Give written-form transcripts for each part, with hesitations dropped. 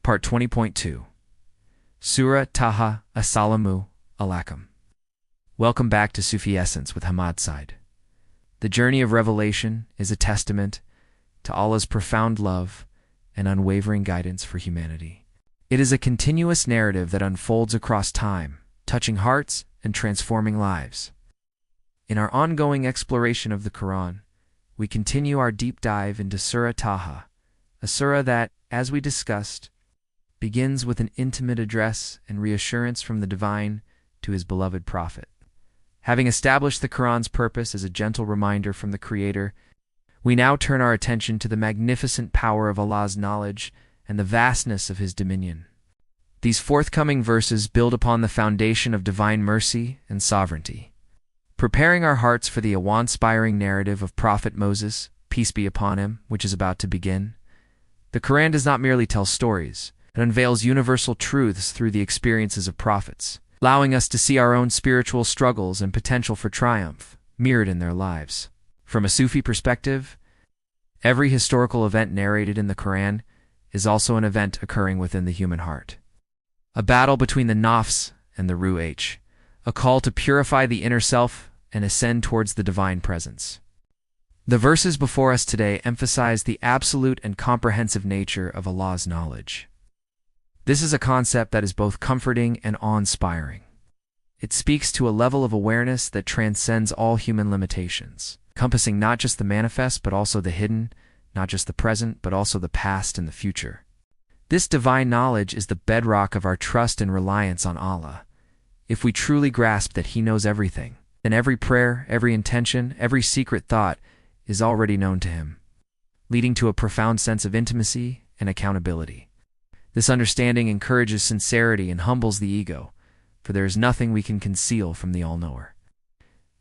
Part 20.2 Surah Taha Assalamu Alaikum. Welcome back to Sufi Essence with Hammad Syed. The journey of revelation is a testament to Allah's profound love and unwavering guidance for humanity. It is a continuous narrative that unfolds across time, touching hearts and transforming lives. In our ongoing exploration of the Quran, we continue our deep dive into Surah Taha, a surah that, as we discussed, begins with an intimate address and reassurance from the Divine to his beloved Prophet. Having established the Quran's purpose as a gentle reminder from the Creator, we now turn our attention to the magnificent power of Allah's knowledge and the vastness of His dominion. These forthcoming verses build upon the foundation of divine mercy and sovereignty, preparing our hearts for the awe-inspiring narrative of Prophet Moses, peace be upon him, which is about to begin. The Quran does not merely tell stories, it unveils universal truths through the experiences of prophets, allowing us to see our own spiritual struggles and potential for triumph mirrored in their lives. From a Sufi perspective, every historical event narrated in the Quran is also an event occurring within the human heart. A battle between the nafs and the ruh, a call to purify the inner self and ascend towards the divine presence. The verses before us today emphasize the absolute and comprehensive nature of Allah's knowledge. This is a concept that is both comforting and awe-inspiring. It speaks to a level of awareness that transcends all human limitations, encompassing not just the manifest but also the hidden, not just the present but also the past and the future. This divine knowledge is the bedrock of our trust and reliance on Allah. If we truly grasp that He knows everything, then every prayer, every intention, every secret thought is already known to Him, leading to a profound sense of intimacy and accountability. This understanding encourages sincerity and humbles the ego, for there is nothing we can conceal from the All-Knower.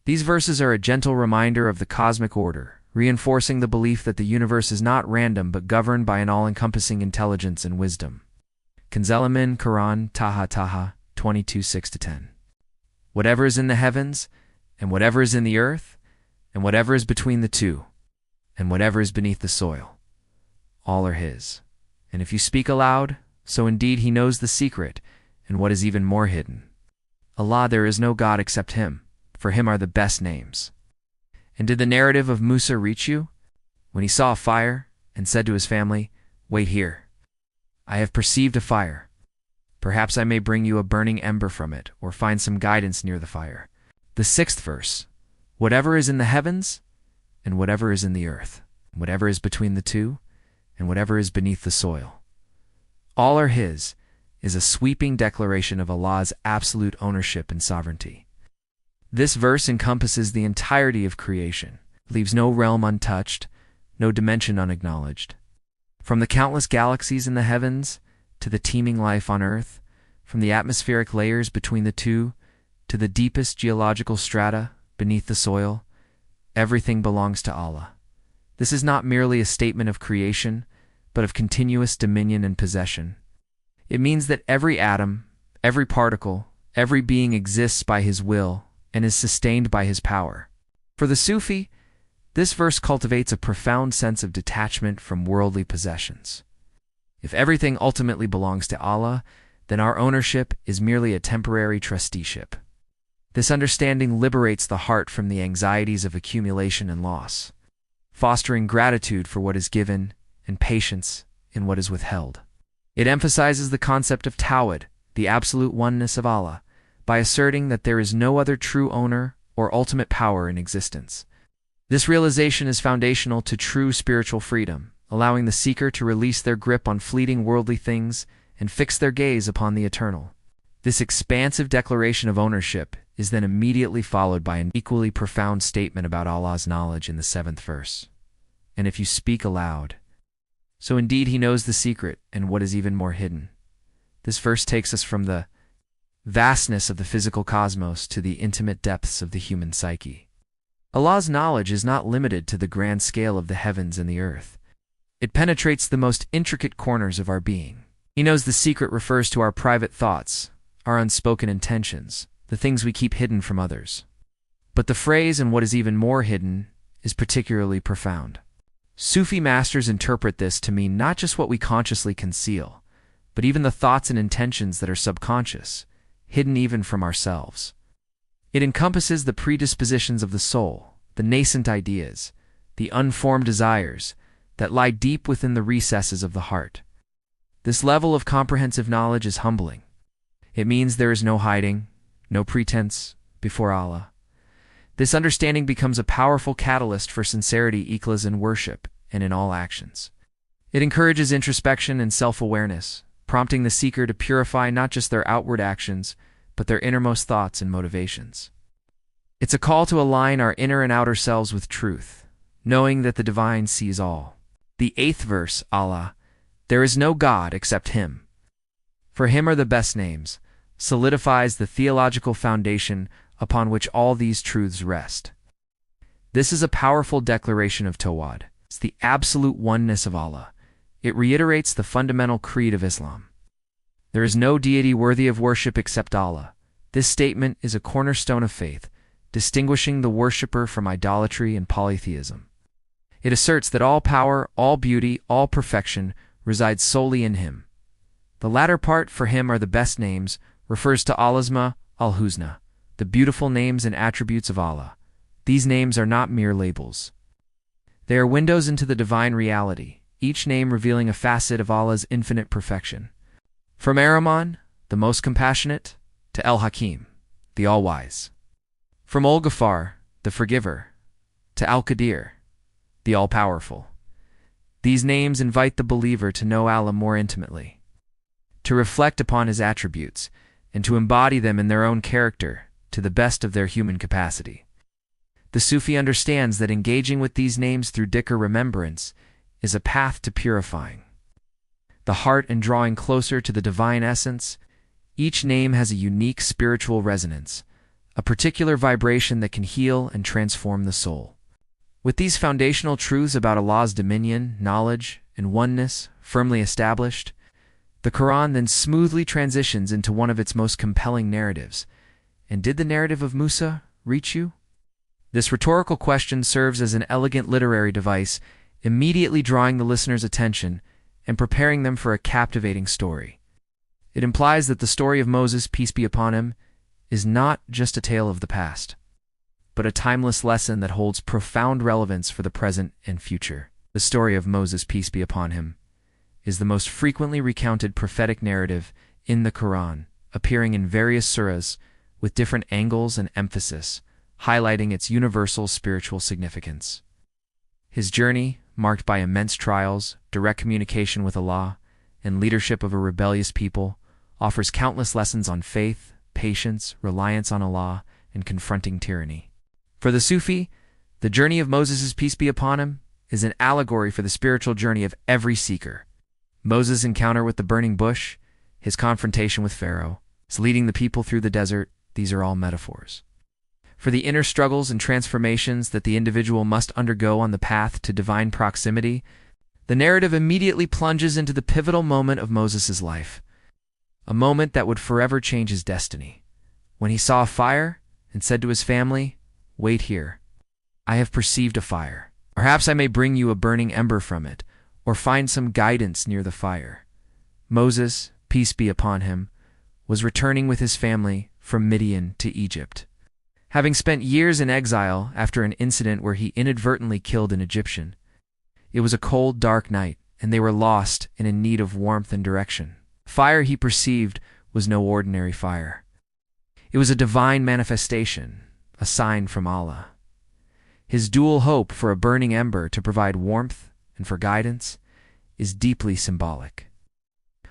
These verses are a gentle reminder of the cosmic order, reinforcing the belief that the universe is not random but governed by an all-encompassing intelligence and wisdom. Kanzelamin Quran Taha Taha 22:6-10. Whatever is in the heavens, and whatever is in the earth, and whatever is between the two, and whatever is beneath the soil, all are His. And if you speak aloud, so indeed He knows the secret, and what is even more hidden. Allah, there is no God except Him, for Him are the best names. And did the narrative of Musa reach you? When he saw a fire, and said to his family, "Wait here. I have perceived a fire. Perhaps I may bring you a burning ember from it, or find some guidance near the fire." The 6th verse. Whatever is in the heavens, and whatever is in the earth, whatever is between the two, and whatever is beneath the soil, all are His, is a sweeping declaration of Allah's absolute ownership and sovereignty. This verse encompasses the entirety of creation, leaves no realm untouched, no dimension unacknowledged. From the countless galaxies in the heavens to the teeming life on earth, from the atmospheric layers between the two to the deepest geological strata beneath the soil, everything belongs to Allah. This is not merely a statement of creation, but of continuous dominion and possession. It means that every atom, every particle, every being exists by His will and is sustained by His power. For the Sufi, this verse cultivates a profound sense of detachment from worldly possessions. If everything ultimately belongs to Allah, then our ownership is merely a temporary trusteeship. This understanding liberates the heart from the anxieties of accumulation and loss, fostering gratitude for what is given and patience in what is withheld. It emphasizes the concept of Tawhid, the absolute oneness of Allah, by asserting that there is no other true owner or ultimate power in existence. This realization is foundational to true spiritual freedom, allowing the seeker to release their grip on fleeting worldly things and fix their gaze upon the eternal. This expansive declaration of ownership is then immediately followed by an equally profound statement about Allah's knowledge in the 7th verse. And if you speak aloud, so indeed He knows the secret and what is even more hidden. This verse takes us from the vastness of the physical cosmos to the intimate depths of the human psyche. Allah's knowledge is not limited to the grand scale of the heavens and the earth. It penetrates the most intricate corners of our being. He knows the secret refers to our private thoughts, our unspoken intentions, the things we keep hidden from others. But the phrase, "and what is even more hidden," is particularly profound. Sufi masters interpret this to mean not just what we consciously conceal, but even the thoughts and intentions that are subconscious, hidden even from ourselves. It encompasses the predispositions of the soul, the nascent ideas, the unformed desires that lie deep within the recesses of the heart. This level of comprehensive knowledge is humbling. It means there is no hiding, no pretense before Allah. This understanding becomes a powerful catalyst for sincerity, ikhlas in worship and in all actions. It encourages introspection and self-awareness, prompting the seeker to purify not just their outward actions, but their innermost thoughts and motivations. It's a call to align our inner and outer selves with truth, knowing that the divine sees all. The 8th verse, Allah, there is no God except Him. For Him are the best names, solidifies the theological foundation upon which all these truths rest. This is a powerful declaration of Tawhid. It's the absolute oneness of Allah. It reiterates the fundamental creed of Islam. There is no deity worthy of worship except Allah. This statement is a cornerstone of faith, distinguishing the worshipper from idolatry and polytheism. It asserts that all power, all beauty, all perfection resides solely in Him. The latter part, for Him are the best names, refers to Al-Asma, Al-Husna, the beautiful names and attributes of Allah. These names are not mere labels. They are windows into the divine reality, each name revealing a facet of Allah's infinite perfection. From Ar-Rahman, the most compassionate, to Al-Hakim, the all-wise. From Al-Ghaffar, the forgiver, to Al-Qadir, the all-powerful. These names invite the believer to know Allah more intimately, to reflect upon His attributes, and to embody them in their own character to the best of their human capacity. The Sufi understands that engaging with these names through dhikr remembrance is a path to purifying the heart and drawing closer to the divine essence. Each name has a unique spiritual resonance, a particular vibration that can heal and transform the soul. With these foundational truths about Allah's dominion, knowledge, and oneness firmly established, the Quran then smoothly transitions into one of its most compelling narratives. And did the narrative of Musa reach you? This rhetorical question serves as an elegant literary device, immediately drawing the listener's attention and preparing them for a captivating story. It implies that the story of Moses, peace be upon him, is not just a tale of the past, but a timeless lesson that holds profound relevance for the present and future. The story of Moses, peace be upon him, is the most frequently recounted prophetic narrative in the Quran, appearing in various surahs with different angles and emphasis, highlighting its universal spiritual significance. His journey, marked by immense trials, direct communication with Allah, and leadership of a rebellious people, offers countless lessons on faith, patience, reliance on Allah, and confronting tyranny. For the Sufi, the journey of Moses, peace be upon him, is an allegory for the spiritual journey of every seeker. Moses' encounter with the burning bush, his confrontation with Pharaoh, his leading the people through the desert, these are all metaphors for the inner struggles and transformations that the individual must undergo on the path to divine proximity. The narrative immediately plunges into the pivotal moment of Moses' life, a moment that would forever change his destiny. When he saw a fire and said to his family, "Wait here. I have perceived a fire. Perhaps I may bring you a burning ember from it, or find some guidance near the fire." Moses, peace be upon him, was returning with his family from Midian to Egypt, having spent years in exile after an incident where he inadvertently killed an Egyptian. It was a cold, dark night, and they were lost and in need of warmth and direction. The fire he perceived was no ordinary fire. It was a divine manifestation, a sign from Allah. His dual hope for a burning ember to provide warmth and for guidance is deeply symbolic.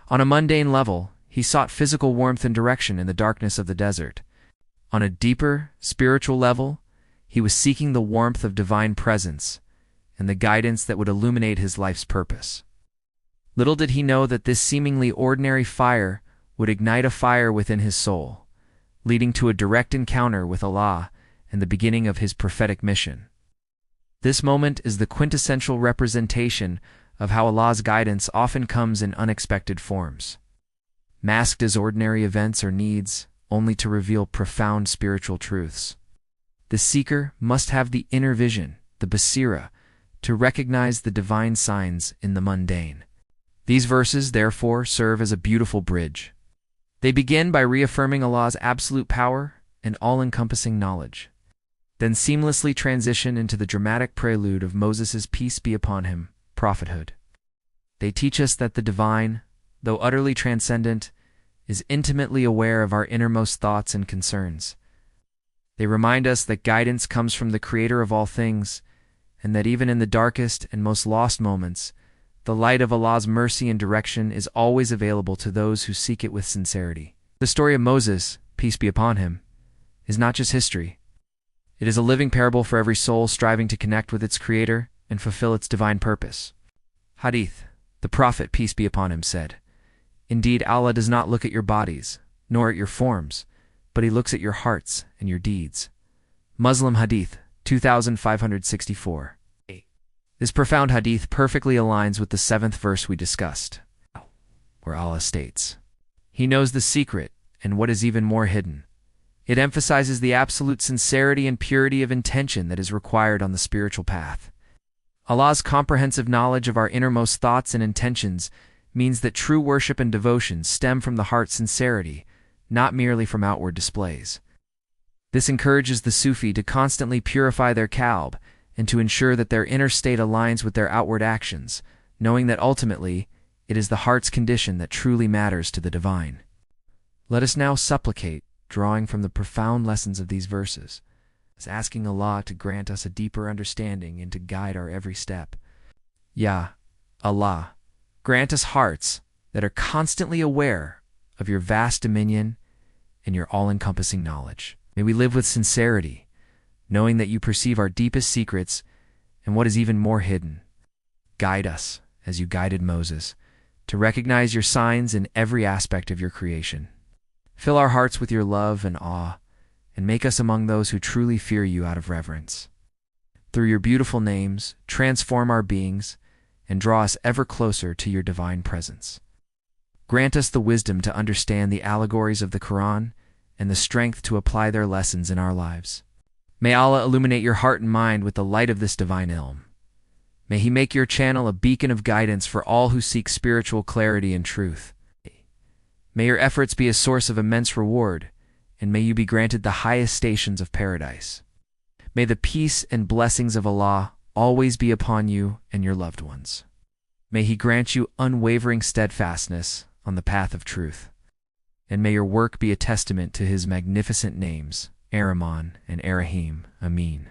On a mundane level, he sought physical warmth and direction in the darkness of the desert. On a deeper, spiritual level, he was seeking the warmth of divine presence and the guidance that would illuminate his life's purpose. Little did he know that this seemingly ordinary fire would ignite a fire within his soul, leading to a direct encounter with Allah and the beginning of his prophetic mission. This moment is the quintessential representation of how Allah's guidance often comes in unexpected forms, masked as ordinary events or needs, only to reveal profound spiritual truths. The seeker must have the inner vision, the basira, to recognize the divine signs in the mundane. These verses, therefore, serve as a beautiful bridge. They begin by reaffirming Allah's absolute power and all-encompassing knowledge, then seamlessly transition into the dramatic prelude of Moses' peace be upon him, prophethood. They teach us that the divine, though utterly transcendent, is intimately aware of our innermost thoughts and concerns. They remind us that guidance comes from the Creator of all things, and that even in the darkest and most lost moments, the light of Allah's mercy and direction is always available to those who seek it with sincerity. The story of Moses, peace be upon him, is not just history. It is a living parable for every soul striving to connect with its Creator and fulfill its divine purpose. Hadith, the Prophet, peace be upon him, said, "Indeed, Allah does not look at your bodies, nor at your forms, but He looks at your hearts and your deeds." Muslim Hadith 2564. This profound hadith perfectly aligns with the 7th verse we discussed, where Allah states, "He knows the secret and what is even more hidden." It emphasizes the absolute sincerity and purity of intention that is required on the spiritual path. Allah's comprehensive knowledge of our innermost thoughts and intentions means that true worship and devotion stem from the heart's sincerity, not merely from outward displays. This encourages the Sufi to constantly purify their qalb and to ensure that their inner state aligns with their outward actions, knowing that ultimately it is the heart's condition that truly matters to the divine. Let us now supplicate, drawing from the profound lessons of these verses, as asking Allah to grant us a deeper understanding and to guide our every step. Ya Allah, grant us hearts that are constantly aware of your vast dominion and your all-encompassing knowledge. May we live with sincerity, knowing that you perceive our deepest secrets and what is even more hidden. Guide us, as you guided Moses, to recognize your signs in every aspect of your creation. Fill our hearts with your love and awe, and make us among those who truly fear you out of reverence. Through your beautiful names, transform our beings, and draw us ever closer to your divine presence. Grant us the wisdom to understand the allegories of the Quran and the strength to apply their lessons in our lives. May Allah illuminate your heart and mind with the light of this divine ilm. May He make your channel a beacon of guidance for all who seek spiritual clarity and truth. May your efforts be a source of immense reward, and may you be granted the highest stations of paradise. May the peace and blessings of Allah always be upon you and your loved ones. May He grant you unwavering steadfastness on the path of truth, and may your work be a testament to His magnificent names, Ar-Rahman and Ar-Rahim. Ameen.